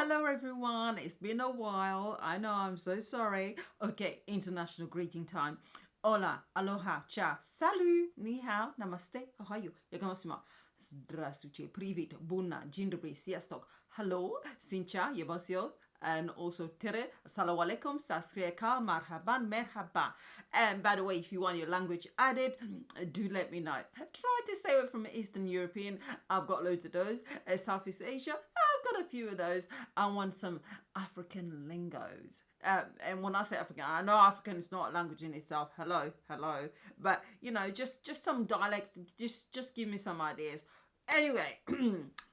Hello everyone, it's been a while. I know, I'm so sorry. Okay, international greeting time. Hola, aloha, ciao, salut, ni hao, namaste, ohayo, yagamashima. Здравствуйте, привет, bunna, dzień dobry, sziasztok, hello, sincha, yabasio, and also tere, assalamu alaikum, sasriyaka, marhaban, merhaba. And by the way, if you want your language added, do let me know. Try to stay away from Eastern European. I've got loads of those. Southeast Asia, I've got a few of those. I want some African lingos. And when I say African, I know African is not a language in itself. Hello, hello. But, you know, just some dialects. Just give me some ideas. Anyway,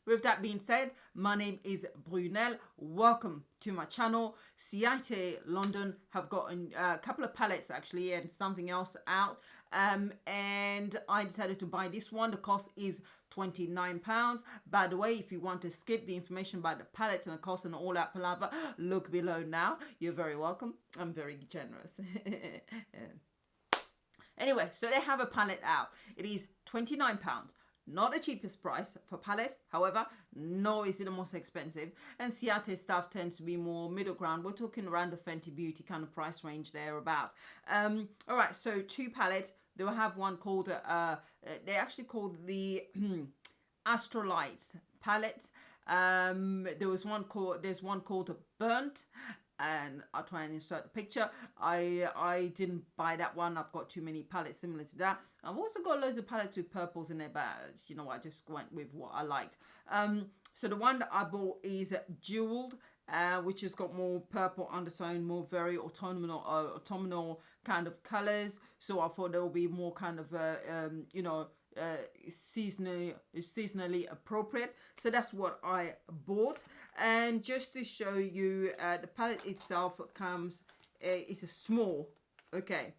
with that being said, my name is Brunel. Welcome to my channel. Ciate London have gotten a couple of palettes actually and something else out. And I decided to buy this one. The cost is £29. By the way, if you want to skip the information about the palettes and the cost and all that palaver, look below now. You're very welcome. I'm very generous. Anyway, so they have a palette out. It is £29. Not the cheapest price for palettes, however, nor is it the most expensive. And Ciate stuff tends to be more middle ground. We're talking around the Fenty Beauty kind of price range there about. All right, so two palettes. They will have one called, they actually called the Astrolights palette. There's one called Burnt. And I'll try and insert the picture. I didn't buy that one. I've got too many palettes similar to that. I've also got loads of palettes with purples in there, but you know, I just went with what I liked. So the one that I bought is Jewelled, which has got more purple undertone, more very autumnal kind of colors. So I thought there will be more kind of you know, seasonally appropriate. So that's what I bought. And just to show you, the palette itself comes, it's a small. Okay,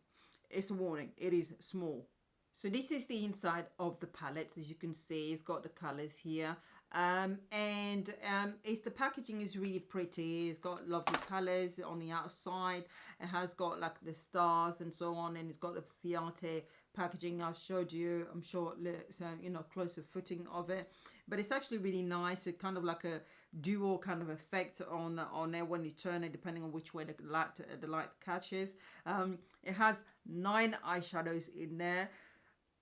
it's a warning, it is small. So this is the inside of the palette. As you can see, it's got the colors here. It's the packaging is really pretty. It's got lovely colors on the outside. It has got like the stars and so on, and it's got the Ciate packaging I showed you. I'm sure it's you know, closer footing of it, but it's actually really nice. It's kind of like a dual kind of effect on there when you turn it, depending on which way the light catches. It has 9 eyeshadows in there.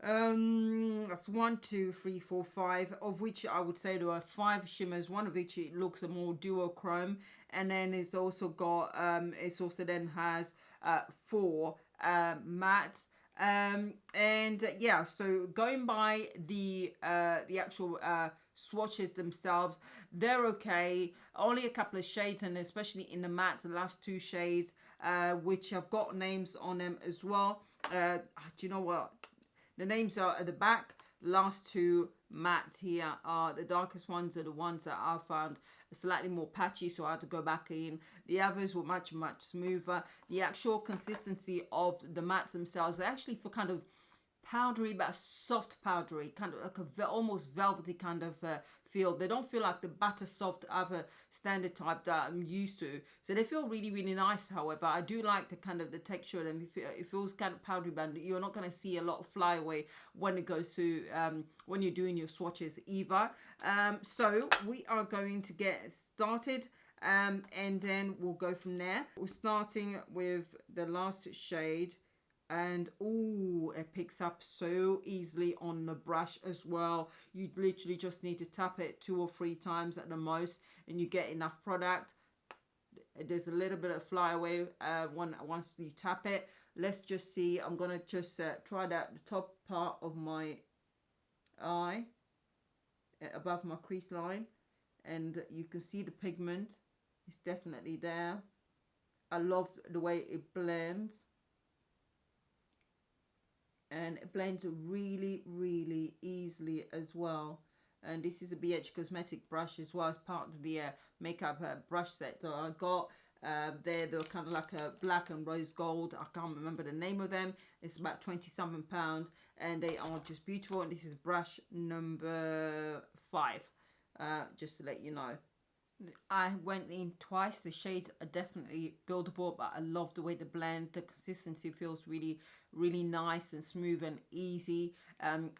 That's 1, 2, 3, 4, 5, of which I would say there are 5 shimmers, one of which it looks a more duochrome, and then it's also got it's also then has 4 mattes. Yeah, so going by the actual swatches themselves, they're okay. Only a couple of shades, and especially in the mattes, the last 2 shades, which have got names on them as well. Do you know what? The names are at the back. The last 2 mattes here are the darkest ones, are the ones that I found slightly more patchy, so I had to go back in. The others were much smoother. The actual consistency of the mattes themselves are actually for kind of powdery, but soft powdery, kind of like a almost velvety kind of feel. They don't feel like the butter soft other standard type that I'm used to, so they feel really nice. However, I do like the kind of the texture of them. It feels kind of powdery, but you're not going to see a lot of flyaway when it goes to when you're doing your swatches either. So we are going to get started, and then we'll go from there. We're starting with the last shade. And oh, it picks up so easily on the brush as well. You literally just need to tap it 2 or 3 times at the most, and you get enough product. There's a little bit of flyaway once you tap it. Let's just see. I'm gonna just try that the top part of my eye, above my crease line, and you can see the pigment. It's definitely there. I love the way it blends. And it blends really easily as well. And this is a BH Cosmetic brush as well as part of the makeup brush set that I got. They're kind of like a black and rose gold. I can't remember the name of them. It's about £27, and they are just beautiful. And this is brush number 5, just to let you know. I went in twice. The shades are definitely buildable, but I love the way the blend, the consistency feels really nice and smooth and easy.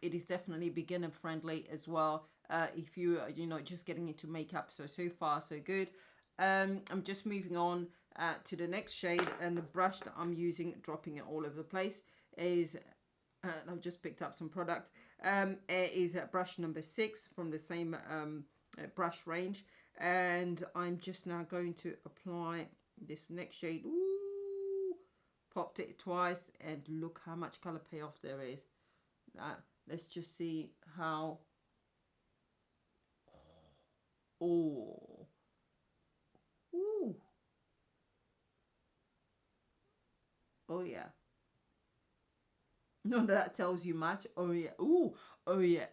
It is definitely beginner friendly as well, if you know, just getting into makeup. So far so good. I'm just moving on to the next shade, and the brush that I'm using, dropping it all over the place, is I've just picked up some product, is brush number 6 from the same brush range, and I'm just now going to apply this next shade. Ooh, popped it twice, and look how much color payoff there is. Let's just see how. Oh, ooh, oh yeah. No, that tells you much. Oh yeah. Ooh, oh yeah.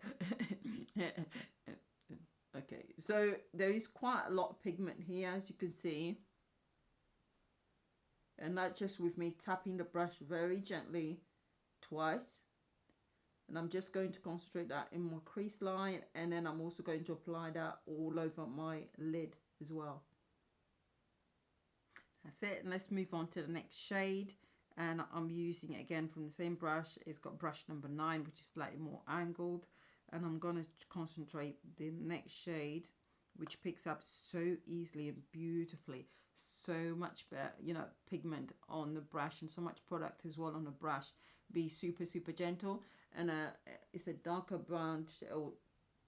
Okay, so there is quite a lot of pigment here, as you can see, and that's just with me tapping the brush very gently twice. And I'm just going to concentrate that in my crease line, and then I'm also going to apply that all over my lid as well. That's it, and let's move on to the next shade. And I'm using it again from the same brush. It's got brush number 9, which is slightly more angled, and I'm going to concentrate the next shade, which picks up so easily and beautifully, so much better, you know, pigment on the brush, and so much product as well on the brush. Be super gentle, and it's a darker brown or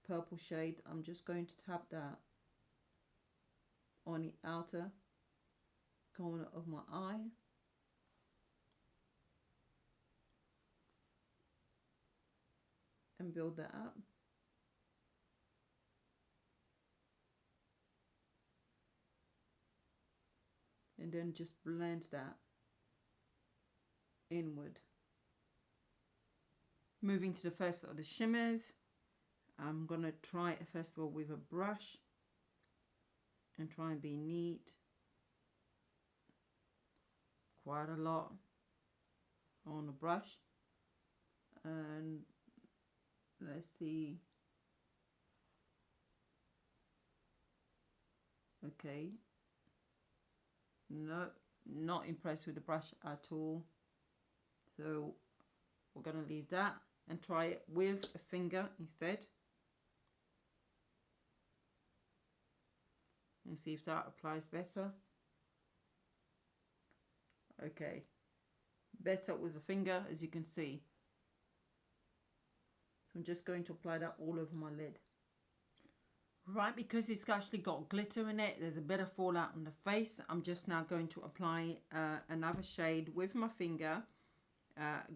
purple shade. I'm just going to tap that on the outer corner of my eye. And build that up. And then just blend that inward. Moving to the first of the shimmers, I'm going to try it first of all with a brush and try and be neat. Quite a lot on the brush, and let's see. Okay, no, not impressed with the brush at all, so we're going to leave that and try it with a finger instead, and see if that applies better. Okay, better with a finger, as you can see. So I'm just going to apply that all over my lid. Right, because it's actually got glitter in it, there's a bit of fallout on the face. I'm just now going to apply another shade with my finger,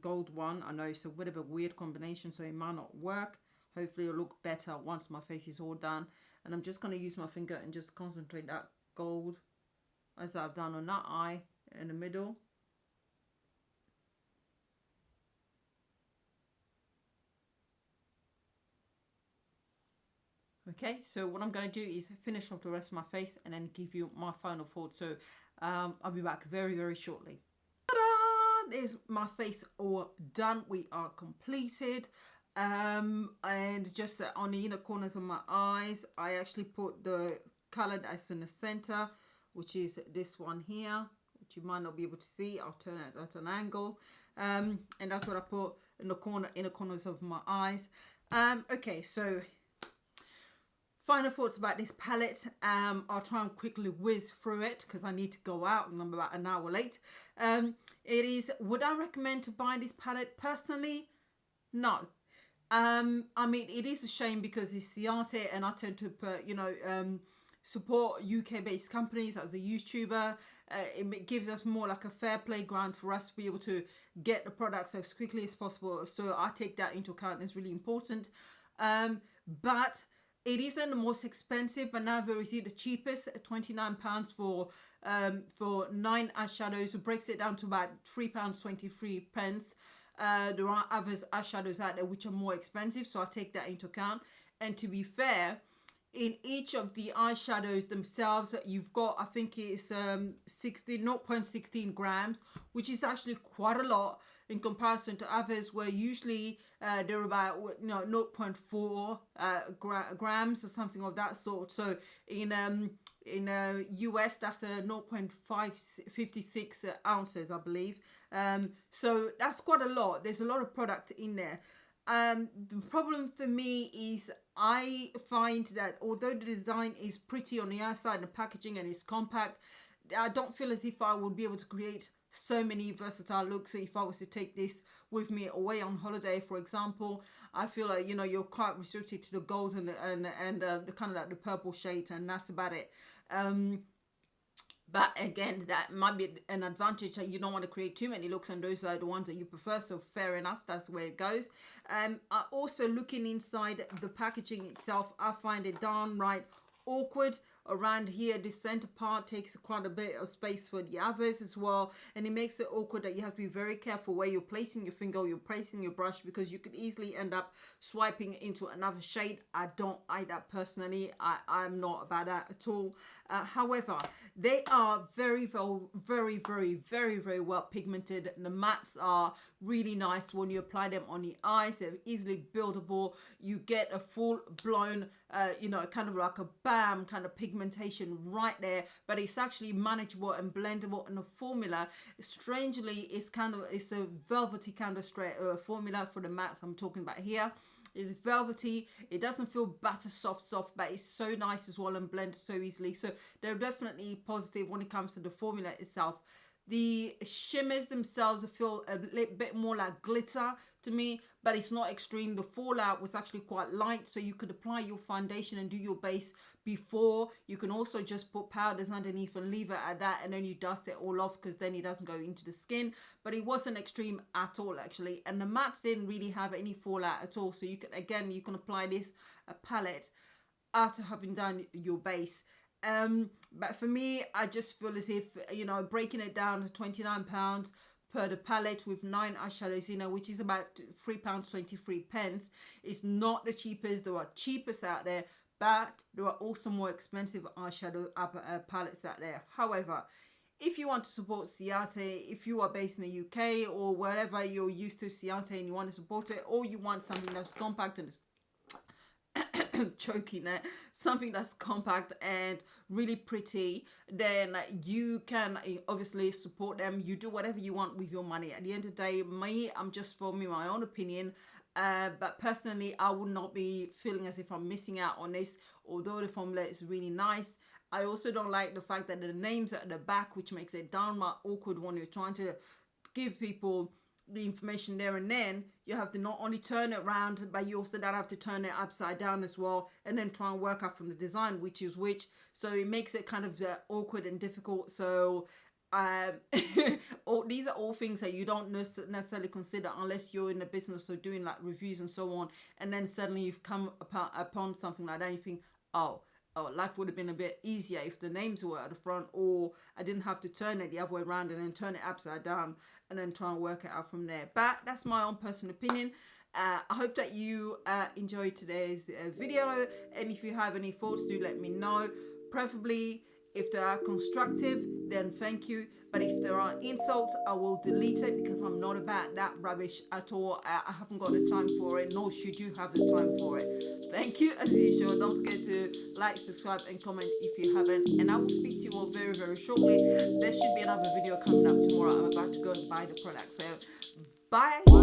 gold one. I know it's a bit of a weird combination, so it might not work. Hopefully it'll look better once my face is all done. And I'm just going to use my finger and just concentrate that gold, as I've done on that eye in the middle. Okay, so what I'm going to do is finish off the rest of my face and then give you my final thoughts. So I'll be back very shortly. Ta-da! There's my face all done. We are completed. And just on the inner corners of my eyes, I actually put the color that's in the center, which is this one here, which you might not be able to see. I'll turn it at an angle. And that's what I put in the inner corners of my eyes. Okay, so final thoughts about this palette. I'll try and quickly whiz through it because I need to go out and I'm about an hour late. Would I recommend to buy this palette? Personally, no. I mean, it is a shame because it's Ciate, and I tend to put, support UK-based companies as a YouTuber. It gives us more like a fair playground for us to be able to get the products as quickly as possible. So I take that into account. It's really important. But it isn't the most expensive, but neither is it the cheapest. £29 for 9 eyeshadows. It breaks it down to about £3.23. There are other eyeshadows out there which are more expensive, so I take that into account. And to be fair, in each of the eyeshadows themselves, you've got, I think it's 0.16 grams, which is actually quite a lot in comparison to others where usually they're about 0.4 grams or something of that sort. So in US, that's a 0.56 ounces, I believe. So that's quite a lot. There's a lot of product in there. The problem for me is I find that although the design is pretty on the outside and the packaging and it's compact, I don't feel as if I would be able to create so many versatile looks. So if I was to take this with me away on holiday, for example, I feel like, you know, you're quite restricted to the golds and the kind of like the purple shades, and that's about it. But again, that might be an advantage that you don't want to create too many looks, and those are the ones that you prefer. So fair enough, that's where it goes. Also looking inside the packaging itself, I find it downright awkward. Around here, this center part takes quite a bit of space for the others as well, and it makes it awkward that you have to be very careful where you're placing your finger or you're placing your brush, because you could easily end up swiping into another shade. I don't like that personally. I'm not about that at all. However, they are very well pigmented. The mattes are really nice when you apply them on the eyes. They're easily buildable. You get a full blown you know, kind of like a bam kind of pigmentation right there, but it's actually manageable and blendable. And the formula, strangely, it's a velvety kind of straight formula for the mattes I'm talking about here. It's velvety. It doesn't feel butter soft, but it's so nice as well and blends so easily. So they're definitely positive when it comes to the formula itself. The shimmers themselves feel a little bit more like glitter to me, but it's not extreme. The fallout was actually quite light, so you could apply your foundation and do your base before. You can also just put powders underneath and leave it at that, and then you dust it all off, because then it doesn't go into the skin. But it wasn't extreme at all actually, and the mattes didn't really have any fallout at all. So you can, again, you can apply this palette after having done your base. But for me, I just feel as if, you know, breaking it down to £29 per the palette with 9 eyeshadows in it, which is about £3.23. It's not the cheapest. There are cheapest out there, but there are also more expensive eyeshadow palettes out there. However, if you want to support Ciate, if you are based in the UK or wherever you're used to Ciate and you want to support it, or you want something that's compact and choking there, something that's compact and really pretty, then you can obviously support them. You do whatever you want with your money. At the end of the day, I'm just forming my own opinion, but personally, I would not be feeling as if I'm missing out on this, although the formula is really nice. I also don't like the fact that the names are at the back, which makes it downright awkward when you're trying to give people the information there and then. You have to not only turn it around, but you also then have to turn it upside down as well, and then try and work out from the design which is which. So it makes it kind of awkward and difficult. So these are all things that you don't necessarily consider unless you're in the business of doing like reviews and so on, and then suddenly you've come upon something like that and you think, oh, life would have been a bit easier if the names were at the front, or I didn't have to turn it the other way around and then turn it upside down and then try and work it out from there. But that's my own personal opinion. I hope that you enjoyed today's video, and if you have any thoughts, do let me know. Preferably, if they are constructive, then thank you. But if there are insults, I will delete it, because I'm not about that rubbish at all. I haven't got the time for it, nor should you have the time for it. Thank you as usual. Don't forget to like, subscribe and comment if you haven't, and I will speak to you all very shortly. There should be another video coming up tomorrow. I'm about to go and buy the product, so bye.